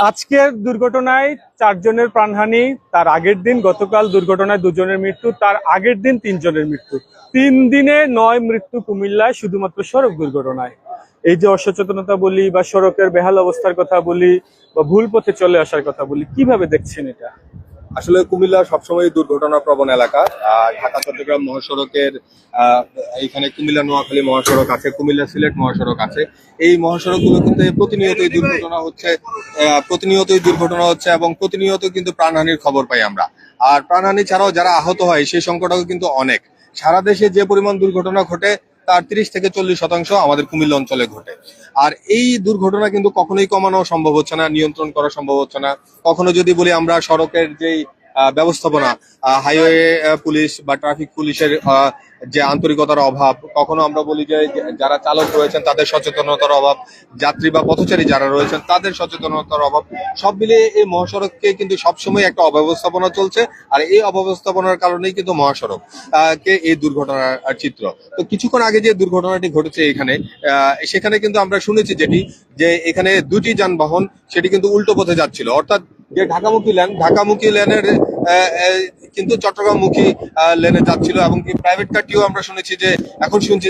আজকের দুর্ঘটনায় 4 জনের প্রাণহানি, তার আগের দিন গতকাল দুর্ঘটনায় 2 জনের মৃত্যু, তার আগের দিন 3 জনের মৃত্যু। 3 দিনে 9 মৃত্যু কুমিল্লায় শুধুমাত্র সড়ক দুর্ঘটনায়। এই যে অসচেতনতা বলি বা সড়কের বেহাল অবস্থার কথা বলি বা ভুল পথে চলে আসার কথা বলি, কিভাবে দেখছেন এটা? আসলে কুমিল্লা সবসময় দুর্ঘটনা প্রবণ এলাকা। ঢাকা চট্টগ্রাম মহাসড়কের এইখানে কুমিল্লা নোয়াখালী মহাসড়ক আছে, কুমিল্লা সিলেট মহাসড়ক আছে। এই মহাসড়কগুলোতে প্রতিনিয়তই দুর্ঘটনা হচ্ছে এবং প্রতিনিয়ত কিন্তু প্রাণহানির খবর পাই আমরা। আর প্রাণহানি ছাড়াও যারা আহত হয় সেই সংখ্যাটাও কিন্তু অনেক। সারা দেশে যে পরিমাণ দুর্ঘটনা ঘটে তার 30 থেকে 40% আমাদের কুমিল্লা অঞ্চলে ঘটে। আর এই দুর্ঘটনা কিন্তু কখনোই কমানো সম্ভব হচ্ছে না, নিয়ন্ত্রণ করা সম্ভব হচ্ছে না। কখনো যদি বলি আমরা সড়কের যেই ব্যবস্থাপনা, হাইওয়ে পুলিশ বা ট্রাফিক পুলিশের যে আন্তরিকতার অভাব, কখনো আমরা বলি যে যারা চালক রয়েছেন তাদের সচেতনতার অভাব, যাত্রী বা পথচারী যারা রয়েছেন তাদের সচেতনতার অভাব, সব মিলিয়ে এই মহাসড়ককে কিন্তু সবসময় একটা অব্যবস্থাপনা চলছে। আর এই অব্যবস্থাপনার কারণেই কিন্তু মহাসড়ক কে এই দুর্ঘটনার চিত্র। তো কিছুক্ষণ আগে যে দুর্ঘটনাটি ঘটেছে এখানে, সেখানে কিন্তু আমরা শুনেছি যে এখানে দুটি যানবাহন সেটি কিন্তু উল্টো পথে যাচ্ছিল, অর্থাৎ যে ঢাকামুখী লেনের কিন্তু চট্টগ্রামমুখী লেনে যাচ্ছিল, এবং কি প্রাইভেট কারটিও আমরা শুনছি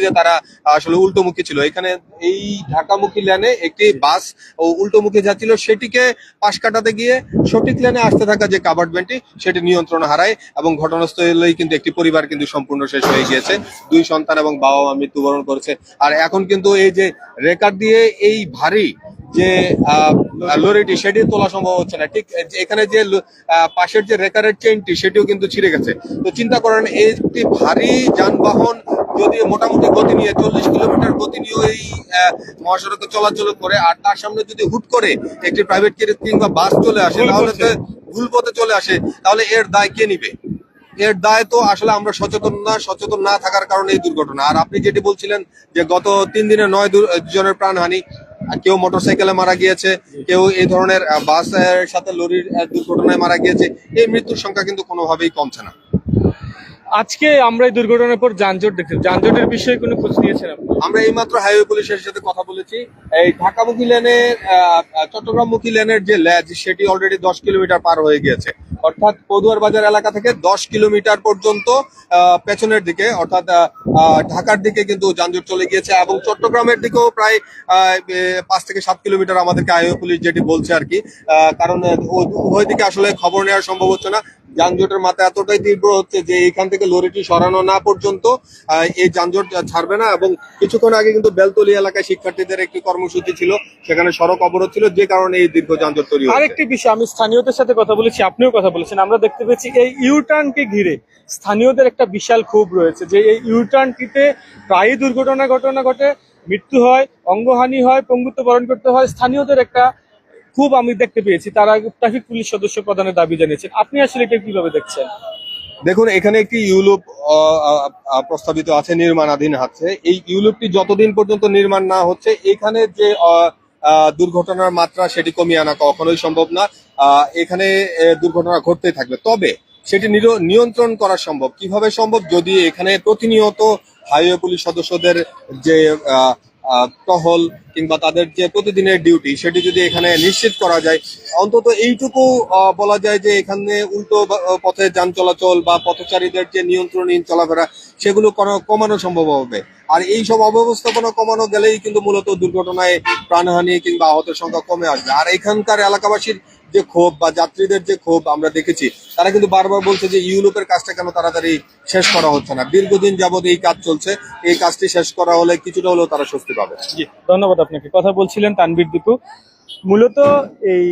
যে তারা আসলে উল্টোমুখী ছিল। এখানে এই ঢাকামুখী লেনে একটি বাস ও উল্টোমুখী যাচ্ছিল, সেটিকে পাশ কাটাতে গিয়ে সঠিক লেনে আসতে থাকা যে কাভার্ড ভ্যানটি সেটি নিয়ন্ত্রণ হারায় এবং ঘটনাস্থলেই কিন্তু একটি পরিবার কিন্তু সম্পূর্ণ শেষ হয়ে গিয়েছে। 2 সন্তান এবং বাবা মা মৃত্যুবরণ করেছে। আর এখন কিন্তু এই যে রেকার দিয়ে এই ভারী যে লরিটি সেটি তোলা সম্ভব হচ্ছে না। ঠিক এখানে যে পাশের যে রেকারের চেইনটি সেটিও কিন্তু ছিঁড়ে গেছে। তো চিন্তা করেন, একটি ভারী যানবাহন যদি মোটামুটি গতি নিয়ে 40 কিলোমিটার গতি নিয়ে এই মহাসড়কে চলাচল করে, আর তার সামনে যদি হুট করে একটি প্রাইভেট কিংবা বাস চলে আসে, তাহলে ভুল পথে চলে আসে, তাহলে এর দায় কে নিবে? এর দায় তো আসলে আমরা সচেতন না থাকার কারণে এই দুর্ঘটনা। আর আপনি যেটি বলছিলেন যে গত 3 দিনে 9 জনের প্রাণহানি, কেউ মোটরসাইকেলে মারা গিয়েছে, কেউ এই ধরনের বাসের সাথে লরির দুর্ঘটনায় মারা গিয়েছে। এই মৃত্যুর সংখ্যা কিন্তু কোনোভাবেই কমছে না। আজকে আমরা এই দুর্ঘটনার পর যানজট দেখছি, যানজটের বিষয়ে কোনো খোঁজ নিয়েছেন আপনি? আমরা এইমাত্র হাইওয়ে পুলিশের সাথে কথা বলেছি। এই ঢাকামুখী লেনের চট্টগ্রামমুখী লেনের যে ল্যাজ সেটি অলরেডি 10 কিলোমিটার পার হয়ে গিয়েছে। অর্থাৎ পদুয়ার বাজার এলাকা থেকে 10 কিলোমিটার পর্যন্ত পেছনের দিকে, অর্থাৎ ঢাকার দিকে কিন্তু যানজট চলে গিয়েছে, এবং চট্টগ্রামের দিকেও প্রায় 5 থেকে 7 কিলোমিটার আমাদেরকে হাইওয়ে পুলিশ যেটি বলছে আর কি। কারণ উভয় দিকে আসলে খবর নেওয়া সম্ভব হচ্ছে না। যানজটের মাত্রা এতটাই তীব্র হচ্ছে যে এখান থেকে লরিটি সরানো না পর্যন্ত এই যানজট ছাড়বে না। এবং কিছুক্ষণ আগে কিন্তু বেলতলি এলাকায় শিক্ষার্থীদের একটি কর্মসূচি ছিল, সেখানে সড়ক অবরোধ ছিল, যে কারণে এই দীর্ঘ যানজট তৈরি হয়েছে। আরেকটি বিষয়, আমি স্থানীয়দের সাথে কথা বলেছি, আপনিও কথা বলেছেন, আমরা দেখতে পেয়েছি এই ইউটার্নকে ঘিরে স্থানীয়দের একটা বিশাল ক্ষোভ রয়েছে যে এই ইউটার্নটিতে প্রায়ই ঘটনা ঘটে, মৃত্যু হয়, অঙ্গহানি হয়, পঙ্গুত্ব বরণ করতে হয়। স্থানীয়দের একটা খুব আমি দেখতে পেয়েছি, তারা ট্রাফিক পুলিশ সদস্য প্রদানের দাবি জানিয়েছেন। আপনি আসলে এটা কিভাবে দেখছেন? দেখুন, এখানে একটি ইউলুপ প্রস্তাবিত আছে, নির্মাণাধীন আছে। এই ইউলুপটি যতদিন পর্যন্ত নির্মাণ না হচ্ছে, এখানে যে দুর্ঘটনার মাত্রা সেটি কমিয়ে আনা কখনোই সম্ভব না। এখানে দুর্ঘটনা ঘটতেই থাকবে। তবে সেটি নিয়ন্ত্রণ করা সম্ভব। কিভাবে সম্ভব? যদি এখানে প্রতিনিয়ত হাইওয়ে পুলিশ সদস্যদের যে টহল কিংবা তাদের যে প্রতিদিনের ডিউটি সেটি যদি এখানে নিশ্চিত করা যায়, অন্তত এইটুকু বলা যায় যে এখানে উল্টো পথে যান চলাচল বা পথচারীদের যে নিয়ন্ত্রণহীন চলাফেরা সেগুলো কমানো সম্ভব হবে। আর এই সব অব্যবস্থাপনা কমানো গেলেই কিন্তু মূলত দুর্ঘটনায় প্রাণহানি কিংবা আহতের সংখ্যা কমে আসবে। আর এখানকার এলাকাবাসীর যে ক্ষোভ বা যাত্রীদের যে ক্ষোভ আমরা দেখেছি, তারা কিন্তু বারবার বলছে যে ইউরোপের কাজটা কেন তাড়াতাড়ি শেষ করা হচ্ছে না। দীর্ঘদিন যাবত এই কাজ চলছে, এই কাজটি শেষ করা হলে কিছুটা হলেও তারা স্বস্তি পাবে। জি, ধন্যবাদ আপনাকে। কথা বলছিলেন তানভীর দীপু। মূলত এই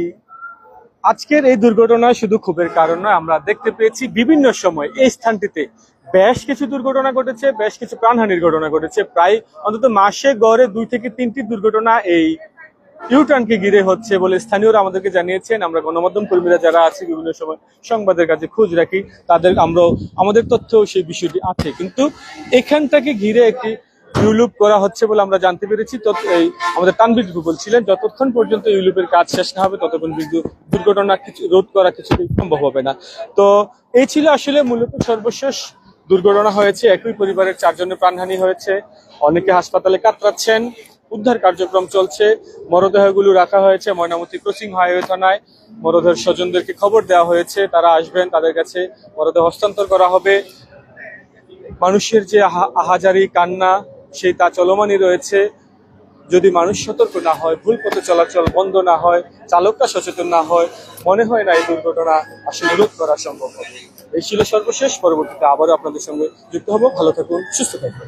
আজকের এই দুর্ঘটনা শুধু ক্ষোভের কারণ নয়, আমরা দেখতে পেয়েছি বিভিন্ন সময় এই স্থানটিতে বেশ কিছু দুর্ঘটনা ঘটেছে, বেশ কিছু প্রাণহানির ঘটনা ঘটেছে। প্রায় অন্তত মাসে গড়ে 2 থেকে 3টি দুর্ঘটনা এই ইউটার্নকে ঘিরে হচ্ছে বলে স্থানীয়রা আমাদেরকে জানিয়েছেন। আমরা গণমাধ্যম কর্মীরা যারা আছি বিভিন্ন সময় সংবাদের কাছে খোঁজ রাখি, আমাদের তথ্যও সেই বিষয়টি আছে। কিন্তু এখানটাকে ঘিরে একটি ইউলুপ করা হচ্ছে বলে আমরা জানতে পেরেছি। এই আমাদের তানভীর বলছিলেন যতক্ষণ পর্যন্ত ইউলুপের কাজ শেষ না হবে ততক্ষণ কিন্তু দুর্ঘটনা কিছু রোধ করা কিছুতেই সম্ভব হবে না। তো এই ছিল আসলে মূলত সর্বশেষ দুর্ঘটনা হয়েছে। একই পরিবারের 4 জনের প্রাণহানি হয়েছে, অনেকে হাসপাতালে কাতরাচ্ছেন। উদ্ধার কার্যক্রম চলছে। মরদেহগুলো রাখা হয়েছে ময়নামতি ক্রসিং হাইওয়ে থানায়। মরদেহের স্বজনদেরকে খবর দেওয়া হয়েছে, তারা আসবেন, তাদের কাছে মরদেহ হস্তান্তর করা হবে। মানুষের যে আহাজারি কান্না, সেই তা চলমানই রয়েছে। যদি মানুষ সতর্ক না হয়, ভুল পথে চলাচল বন্ধ না হয়, চালকরা সচেতন না হয়, মনে হয় না এই দুর্ঘটনা আসলে রোধ করা সম্ভব হবে। এই ছিল সর্বশেষ। পরবর্তীতে আবারও আপনাদের সঙ্গে যুক্ত হব। ভালো থাকুন, সুস্থ থাকুন।